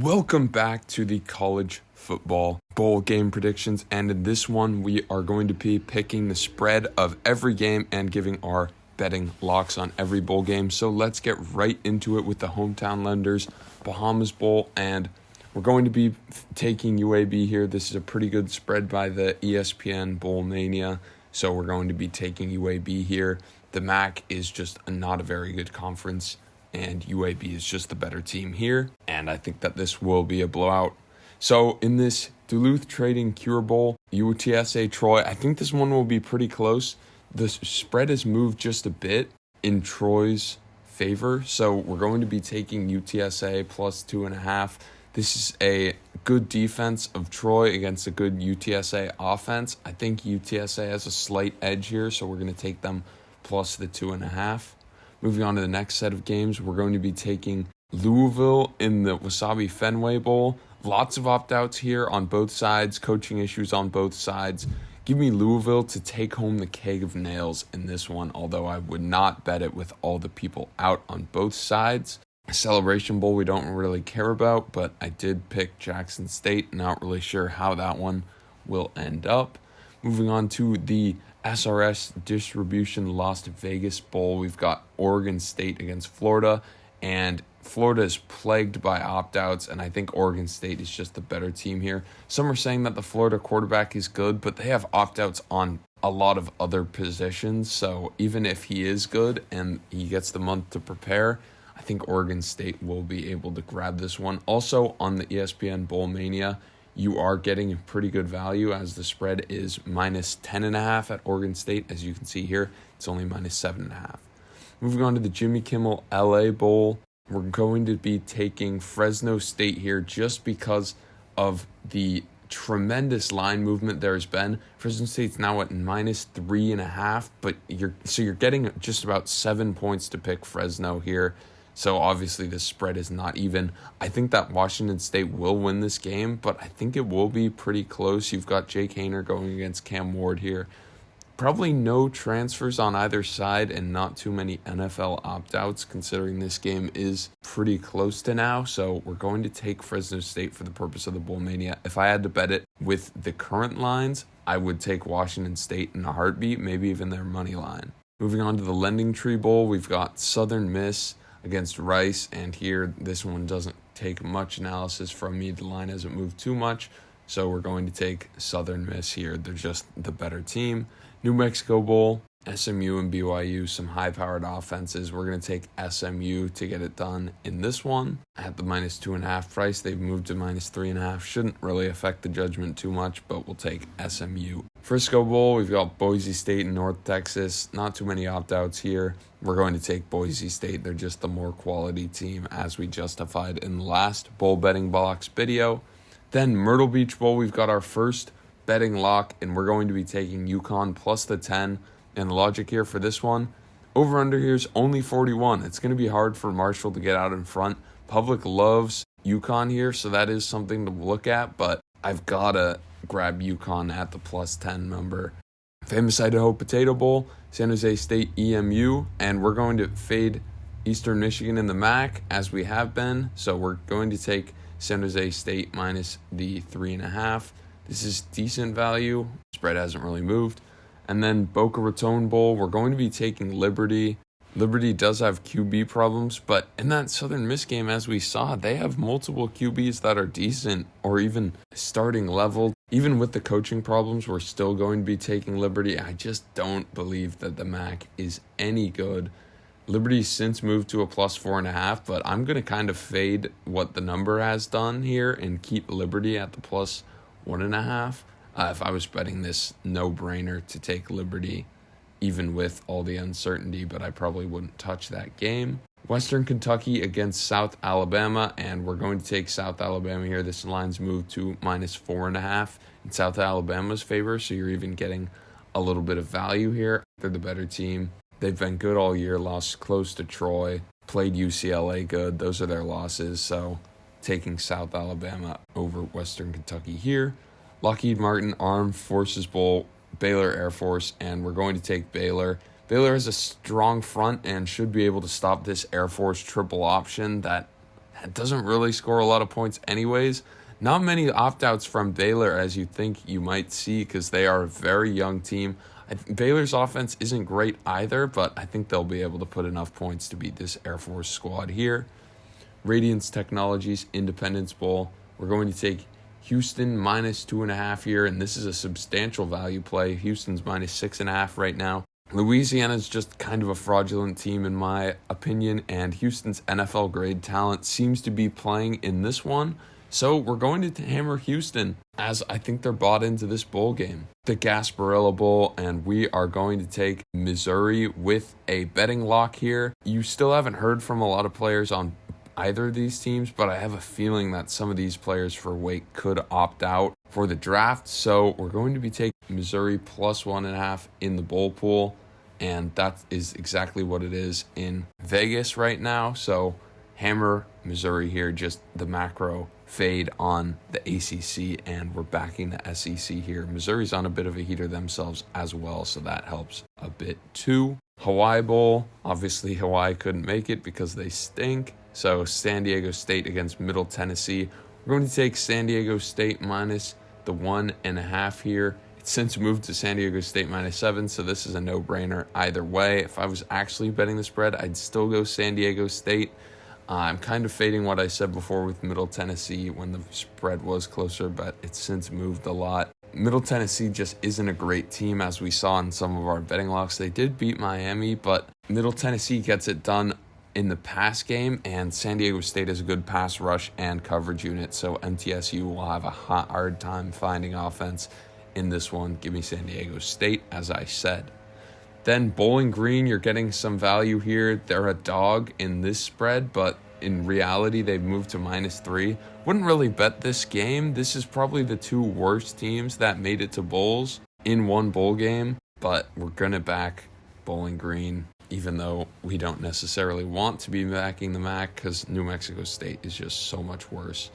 Welcome back to the college football bowl game predictions, and in this one we are going to be picking the spread of every game and giving our betting locks on every bowl game. So let's get right into it with the hometown lenders Bahamas Bowl, and we're going to be taking UAB here. This is a pretty good spread by the ESPN Bowl Mania, so we're going to be taking UAB here. The MAC is just not a very good conference, and UAB is just the better team here, and I think that this will be a blowout. So in this Duluth Trading Cure Bowl, UTSA Troy, I think this one will be pretty close. The spread has moved just a bit in Troy's favor, so we're going to be taking UTSA plus 2.5. This is a good defense of Troy against a good UTSA offense. I think UTSA has a slight edge here, so we're going to take them plus the 2.5. Moving on to the next set of games, we're going to be taking Louisville in the Wasabi Fenway Bowl. Lots of opt-outs here on both sides, coaching issues on both sides. Give me Louisville to take home the keg of nails in this one, although I would not bet it with all the people out on both sides. Celebration Bowl we don't really care about, but I did pick Jackson State. Not really sure how that one will end up. Moving on to the SRS Distribution Las Vegas Bowl, we've got Oregon State against Florida, and Florida is plagued by opt-outs, and I think Oregon State is just the better team here. Some are saying that the Florida quarterback is good, but they have opt-outs on a lot of other positions, so even if he is good and he gets the month to prepare, I think Oregon State will be able to grab this one. Also on the ESPN Bowl Mania, you are getting a pretty good value as the spread is minus 10.5 at Oregon State. As you can see here, it's only minus 7.5. Moving on to the Jimmy Kimmel LA Bowl, we're going to be taking Fresno State here just because of the tremendous line movement there has been. Fresno State's now at minus 3.5, but you're getting just about 7 points to pick Fresno here. So obviously this spread is not even. I think that Washington State will win this game, but I think it will be pretty close. You've got Jake Haener going against Cam Ward here. Probably no transfers on either side and not too many NFL opt-outs considering this game is pretty close to now. So we're going to take Fresno State for the purpose of the Bowl Mania. If I had to bet it with the current lines, I would take Washington State in a heartbeat, maybe even their money line. Moving on to the Lending Tree Bowl, we've got Southern Miss against Rice, and here this one doesn't take much analysis from me. The line hasn't moved too much, so we're going to take Southern Miss here. They're just the better team. New Mexico Bowl, SMU and BYU, some high-powered offenses. We're going to take SMU to get it done in this one. At the minus 2.5 price, they've moved to minus 3.5. Shouldn't really affect the judgment too much, but we'll take SMU. Frisco Bowl, we've got Boise State and North Texas. Not too many opt-outs here. We're going to take Boise State. They're just the more quality team, as we justified in the last bowl betting box video. Then Myrtle Beach Bowl, we've got our first betting lock, and we're going to be taking UConn plus the 10. And the logic here for this one, over-under here is only 41. It's going to be hard for Marshall to get out in front. Public loves UConn here, so that is something to look at, but I've got to grab UConn at the plus 10 number. Famous Idaho Potato Bowl, San Jose State EMU, and we're going to fade Eastern Michigan in the MAC as we have been, so we're going to take San Jose State minus the 3.5. This is decent value. Spread hasn't really moved. And then Boca Raton Bowl, we're going to be taking Liberty. Liberty does have QB problems, but in that Southern Miss game, as we saw, they have multiple QBs that are decent or even starting level. Even with the coaching problems, we're still going to be taking Liberty. I just don't believe that the MAC is any good. Liberty's since moved to a plus 4.5, but I'm going to kind of fade what the number has done here and keep Liberty at the plus 1.5. If I was betting this, no-brainer to take Liberty, even with all the uncertainty, but I probably wouldn't touch that game. Western Kentucky against South Alabama, and we're going to take South Alabama here. This line's moved to minus 4.5 in South Alabama's favor, so you're even getting a little bit of value here. They're the better team. They've been good all year, lost close to Troy, played UCLA good. Those are their losses, so taking South Alabama over Western Kentucky here. Lockheed Martin Armed Forces Bowl, Baylor Air Force, and we're going to take Baylor. Baylor has a strong front and should be able to stop this Air Force triple option that It doesn't really score a lot of points anyways. Not many opt-outs from Baylor as you think you might see because they are a very young team. Baylor's offense isn't great either, but I think they'll be able to put enough points to beat this Air Force squad here. Radiance Technologies Independence Bowl. We're going to take Houston minus 2.5 here, and this is a substantial value play. Houston's minus 6.5 right now. Louisiana's just kind of a fraudulent team in my opinion, and Houston's NFL grade talent seems to be playing in this one. So we're going to hammer Houston as I think they're bought into this bowl game. The Gasparilla Bowl, and we are going to take Missouri with a betting lock here. You still haven't heard from a lot of players on either of these teams, but I have a feeling that some of these players for Wake could opt out for the draft. So we're going to be taking Missouri plus 1.5 in the bowl pool, and that is exactly what it is in Vegas right now. So hammer Missouri here, just the macro fade on the ACC, and we're backing the SEC here. Missouri's on a bit of a heater themselves as well, so that helps a bit too. Hawaii Bowl, obviously Hawaii couldn't make it because they stink. So San Diego State against Middle Tennessee. We're going to take San Diego State minus the 1.5 here. It's since moved to San Diego State minus 7, so this is a no-brainer either way. If I was actually betting the spread, I'd still go San Diego State. I'm kind of fading what I said before with Middle Tennessee when the spread was closer, but it's since moved a lot. Middle Tennessee just isn't a great team, as we saw in some of our betting locks. They did beat Miami, but Middle Tennessee gets it done in the pass game, and San Diego State is a good pass rush and coverage unit, so MTSU will have a hard time finding offense in this one. Give me San Diego State, as I said. Then Bowling Green, you're getting some value here. They're a dog in this spread, but in reality, they've moved to minus 3. Wouldn't really bet this game. This is probably the two worst teams that made it to bowls in one bowl game, but we're going to back Bowling Green, even though we don't necessarily want to be backing the MAC because New Mexico State is just so much worse.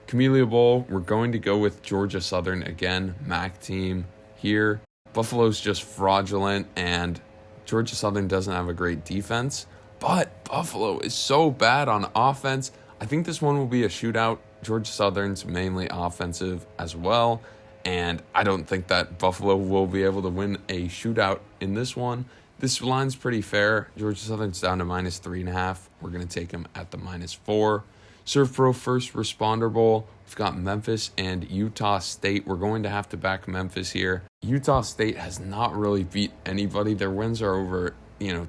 Camellia Bowl, we're going to go with Georgia Southern again, MAC team here. Buffalo's just fraudulent, and Georgia Southern doesn't have a great defense, but Buffalo is so bad on offense. I think this one will be a shootout. Georgia Southern's mainly offensive as well, and I don't think that Buffalo will be able to win a shootout in this one. This line's pretty fair. Georgia Southern's down to minus 3.5. We're going to take them at the minus 4. Surf Pro First Responder Bowl. We've got Memphis and Utah State. We're going to have to back Memphis here. Utah State has not really beat anybody. Their wins are over,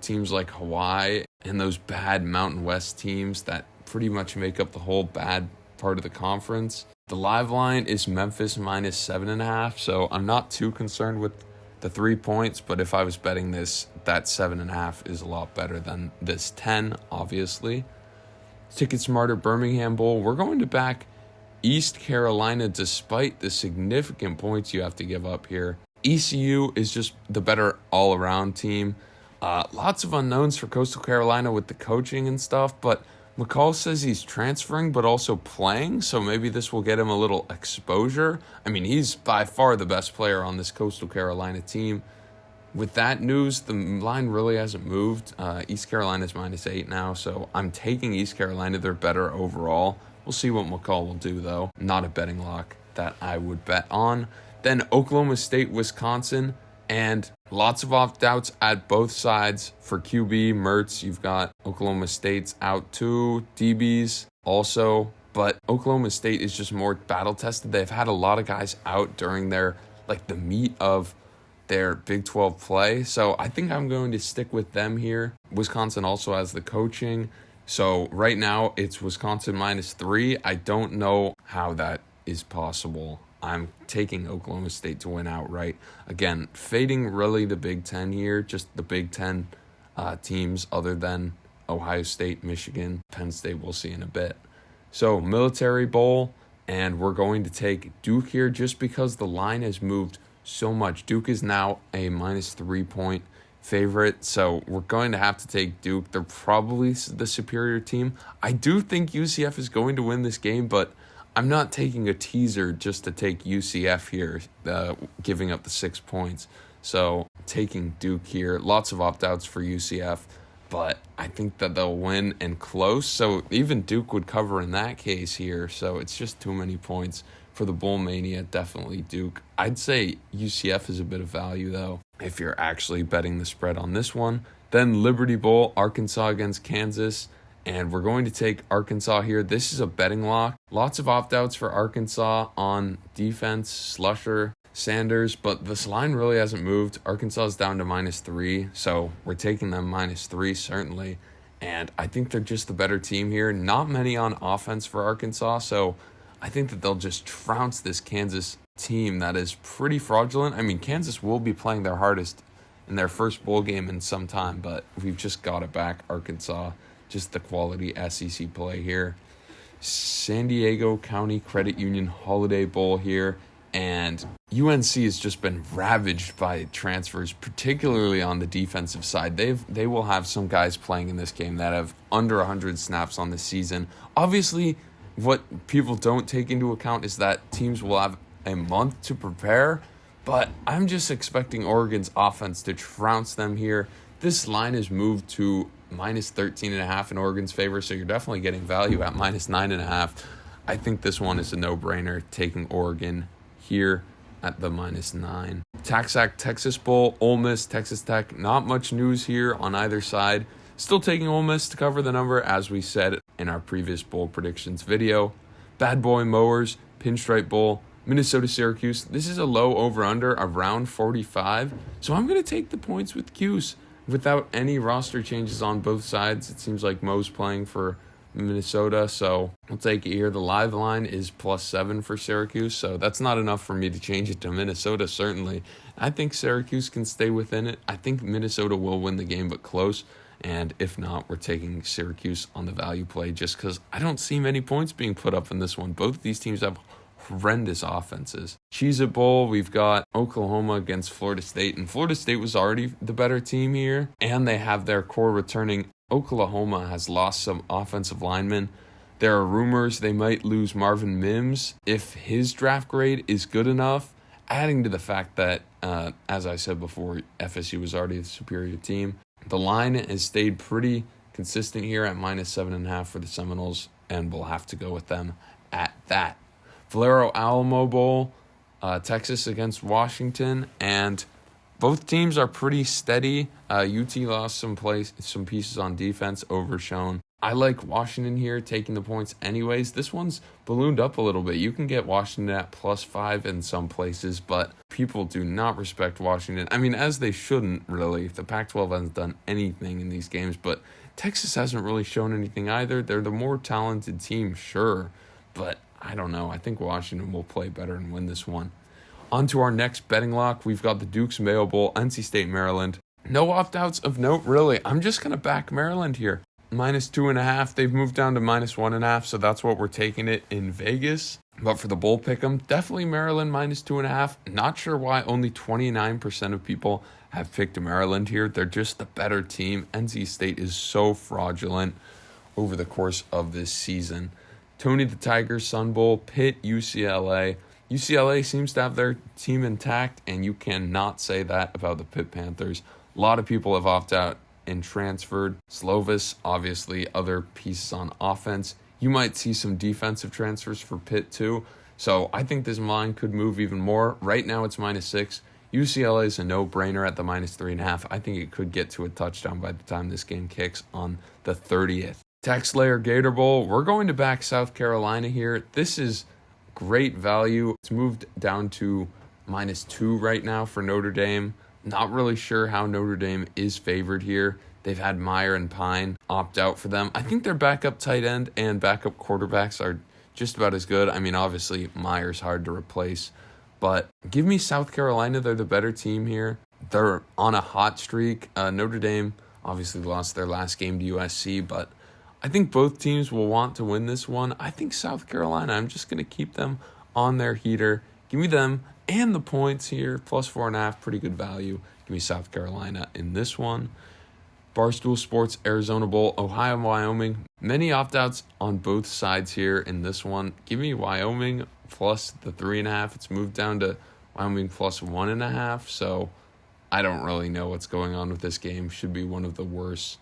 teams like Hawaii and those bad Mountain West teams that pretty much make up the whole bad part of the conference. The live line is Memphis minus 7.5, so I'm not too concerned with the 3 points, but if I was betting this, that 7.5 is a lot better than this 10, obviously. Ticket Smarter Birmingham Bowl, we're going to back East Carolina despite the significant points you have to give up here. ECU is just the better all-around team. Lots of unknowns for Coastal Carolina with the coaching and stuff, but McCall says he's transferring but also playing, so maybe this will get him a little exposure. I mean, he's by far the best player on this Coastal Carolina team. With that news, the line really hasn't moved. East Carolina's minus 8 now, so I'm taking East Carolina. They're better overall. We'll see what McCall will do, though. Not a betting lock that I would bet on. Then Oklahoma State, Wisconsin, and lots of opt-outs at both sides. For QB, Mertz, you've got Oklahoma State's out too, DBs also, but Oklahoma State is just more battle-tested. They've had a lot of guys out during their, the meat of their Big 12 play, so I think I'm going to stick with them here. Wisconsin also has the coaching, so right now it's Wisconsin minus 3. I don't know how that is possible. I'm taking Oklahoma State to win outright. Again, fading really the Big Ten here, just the Big Ten teams other than Ohio State, Michigan, Penn State, we'll see in a bit. So Military Bowl, and we're going to take Duke here just because the line has moved so much. Duke is now a minus 3-point favorite, so we're going to have to take Duke. They're probably the superior team. I do think UCF is going to win this game, but I'm not taking a teaser just to take UCF here, giving up the 6 points. So taking Duke here. Lots of opt-outs for UCF. but I think that they'll win and close. So even Duke would cover in that case here. So it's just too many points for the Bull Mania. Definitely Duke. I'd say UCF is a bit of value, though, if you're actually betting the spread on this one. Then Liberty Bowl, Arkansas against Kansas. And we're going to take Arkansas here. This is a betting lock. Lots of opt-outs for Arkansas on defense, Slusher, Sanders, but this line really hasn't moved. Arkansas is down to -3, so we're taking them -3 certainly. And I think they're just the better team here. Not many on offense for Arkansas, so I think that they'll just trounce this Kansas team that is pretty fraudulent. I mean, Kansas will be playing their hardest in their first bowl game in some time, but we've just got it back, Arkansas. Just the quality SEC play here. San Diego County Credit Union Holiday Bowl here. And UNC has just been ravaged by transfers, particularly on the defensive side. They will have some guys playing in this game that have under 100 snaps on the season. Obviously, what people don't take into account is that teams will have a month to prepare. But I'm just expecting Oregon's offense to trounce them here. This line is moved to -13.5 in Oregon's favor, so you're definitely getting value at -9.5. I think this one is a no-brainer, taking Oregon here at the -9. TaxAct Texas Bowl, Ole Miss, Texas Tech. Not much news here on either side. Still taking Ole Miss to cover the number, as we said in our previous bowl predictions video. Bad Boy Mowers, Pinstripe Bowl, Minnesota Syracuse. This is a low over-under around 45, so I'm going to take the points with Cuse. Without any roster changes on both sides, it seems like Mo's playing for Minnesota, so I'll take it here. The live line is +7 for Syracuse, so that's not enough for me to change it to Minnesota, certainly. I think Syracuse can stay within it. I think Minnesota will win the game, but close, and if not, we're taking Syracuse on the value play just because I don't see many points being put up in this one. Both of these teams have horrendous offenses. Cheez-It Bowl, we've got Oklahoma against Florida State, and Florida State was already the better team here, and they have their core returning. Oklahoma has lost some offensive linemen. There are rumors they might lose Marvin Mims if his draft grade is good enough, adding to the fact that, as I said before, FSU was already the superior team. The line has stayed pretty consistent here at -7.5 for the Seminoles, and we'll have to go with them at that. Valero Alamo Bowl, Texas against Washington, and both teams are pretty steady. UT lost some pieces on defense, overshown. I like Washington here, taking the points anyways. This one's ballooned up a little bit. You can get Washington at +5 in some places, but people do not respect Washington. I mean, as they shouldn't, really. The Pac-12 hasn't done anything in these games, but Texas hasn't really shown anything either. They're the more talented team, sure, but I don't know. I think Washington will play better and win this one. On to our next betting lock. We've got the Duke's Mayo Bowl, NC State, Maryland. No opt-outs of note, really. I'm just going to back Maryland here. -2.5. They've moved down to -1.5, so that's what we're taking it in Vegas. But for the bowl pick'em, definitely Maryland -2.5. Not sure why only 29% of people have picked Maryland here. They're just the better team. NC State is so fraudulent over the course of this season. Tony the Tiger, Sun Bowl, Pitt, UCLA. UCLA seems to have their team intact, and you cannot say that about the Pitt Panthers. A lot of people have opted out and transferred. Slovis, obviously, other pieces on offense. You might see some defensive transfers for Pitt too. So I think this line could move even more. Right now it's -6. UCLA is a no-brainer at the -3.5. I think it could get to a touchdown by the time this game kicks on the 30th. Tax Layer Gator Bowl. We're going to back South Carolina here. This is great value. It's moved down to -2 right now for Notre Dame. Not really sure how Notre Dame is favored here. They've had Meyer and Pine opt out for them. I think their backup tight end and backup quarterbacks are just about as good. I mean, obviously, Meyer's hard to replace. But give me South Carolina. They're the better team here. They're on a hot streak. Notre Dame obviously lost their last game to USC, but I think both teams will want to win this one. I think South Carolina, I'm just going to keep them on their heater. Give me them and the points here, +4.5, pretty good value. Give me South Carolina in this one. Barstool Sports Arizona Bowl, Ohio, Wyoming. Many opt-outs on both sides here in this one. Give me Wyoming plus the 3.5. It's moved down to Wyoming plus 1.5. So I don't really know what's going on with this game. Should be one of the worst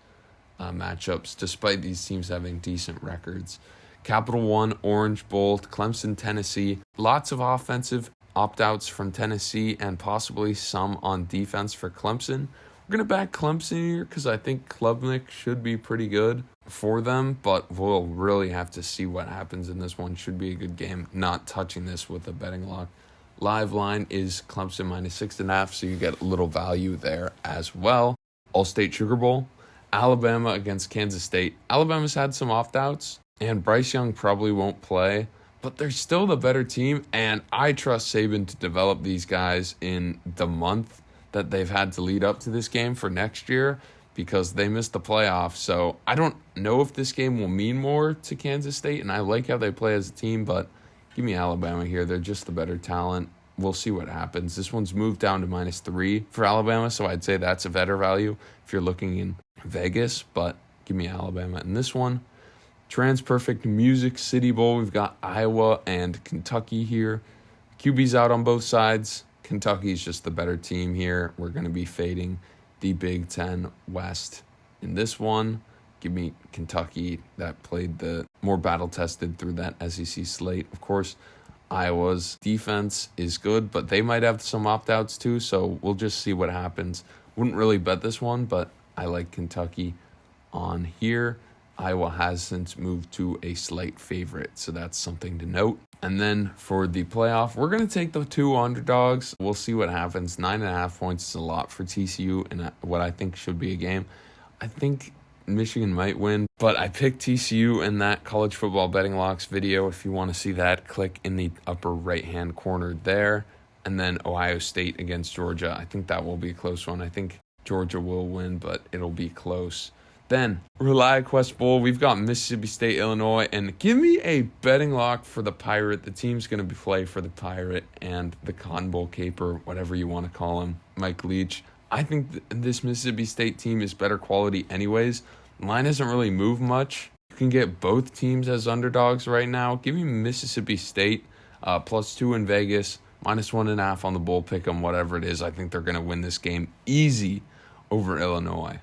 matchups, despite these teams having decent records. Capital One, Orange Bowl, Clemson, Tennessee. Lots of offensive opt-outs from Tennessee and possibly some on defense for Clemson. We're going to back Clemson here because I think Klubnik should be pretty good for them, but we'll really have to see what happens in this one. Should be a good game. Not touching this with a betting lock. Live line is Clemson -6.5, so you get a little value there as well. All-State Sugar Bowl, Alabama against Kansas State. Alabama's had some opt-outs, and Bryce Young probably won't play, but they're still the better team, and I trust Saban to develop these guys in the month that they've had to lead up to this game for next year because they missed the playoffs. So I don't know if this game will mean more to Kansas State, and I like how they play as a team, but give me Alabama here. They're just the better talent. We'll see what happens. This one's moved down to -3 for Alabama, so I'd say that's a better value if you're looking in Vegas, but give me Alabama in this one. Transperfect Music City Bowl. We've got Iowa and Kentucky here. QB's out on both sides. Kentucky's just the better team here. We're going to be fading the Big Ten West in this one. Give me Kentucky that played the more battle-tested through that SEC slate. Of course, Iowa's defense is good, but they might have some opt-outs too, so we'll just see what happens. Wouldn't really bet this one, but I like Kentucky on here. Iowa has since moved to a slight favorite, so that's something to note. And then for the playoff, we're going to take the 2 underdogs. We'll see what happens. 9.5 points is a lot for TCU in what I think should be a game. I think Michigan might win, but I picked TCU in that college football betting locks video. If you want to see that, click in the upper right-hand corner there. And then Ohio State against Georgia. I think that will be a close one. I think Georgia will win, but it'll be close. Then, ReliaQuest Bowl, we've got Mississippi State, Illinois, and give me a betting lock for the Pirate. The team's going to play for the Pirate and the Cotton Bowl Caper, whatever you want to call him, Mike Leach. I think this Mississippi State team is better quality anyways. Line hasn't really moved much. You can get both teams as underdogs right now. Give me Mississippi State, +2 in Vegas, -1.5 on the Bull Pick'em, whatever it is. I think they're going to win this game easy over Illinois.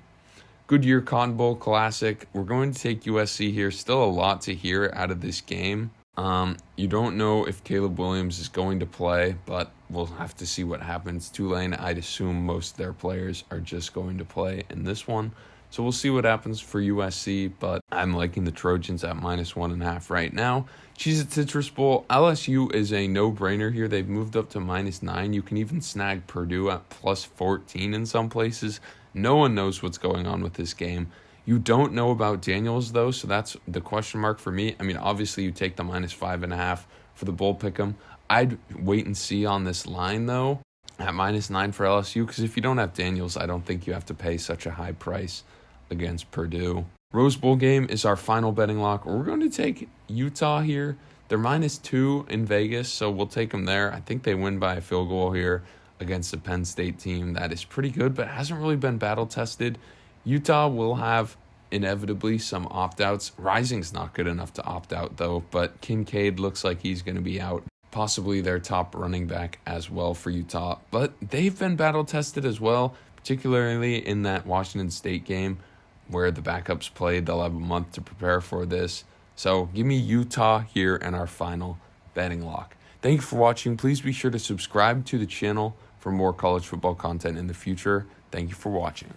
Goodyear Cotton Bowl Classic. We're going to take USC here. Still a lot to hear out of this game. You don't know if Caleb Williams is going to play, but we'll have to see what happens. Tulane, I'd assume most of their players are just going to play in this one. So we'll see what happens for USC, but I'm liking the Trojans at -1.5 right now. Cheez-It Citrus Bowl. LSU is a no-brainer here. They've moved up to -9. You can even snag Purdue at +14 in some places. No one knows what's going on with this game. You don't know about Daniels, though, so that's the question mark for me. I mean, obviously, you take the -5.5 for the Bull Pick'em. I'd wait and see on this line, though, at -9 for LSU, because if you don't have Daniels, I don't think you have to pay such a high price against Purdue. Rose Bowl game is our final betting lock. We're going to take Utah here. They're -2 in Vegas, so we'll take them there. I think they win by a field goal here against the Penn State team that is pretty good, but hasn't really been battle-tested. Utah will have inevitably some opt-outs. Rising's not good enough to opt out, though, but Kincaid looks like he's going to be out. Possibly their top running back as well for Utah. But they've been battle-tested as well, particularly in that Washington State game where the backups played. They'll have a month to prepare for this. So give me Utah here in our final betting lock. Thank you for watching. Please be sure to subscribe to the channel for more college football content in the future. Thank you for watching.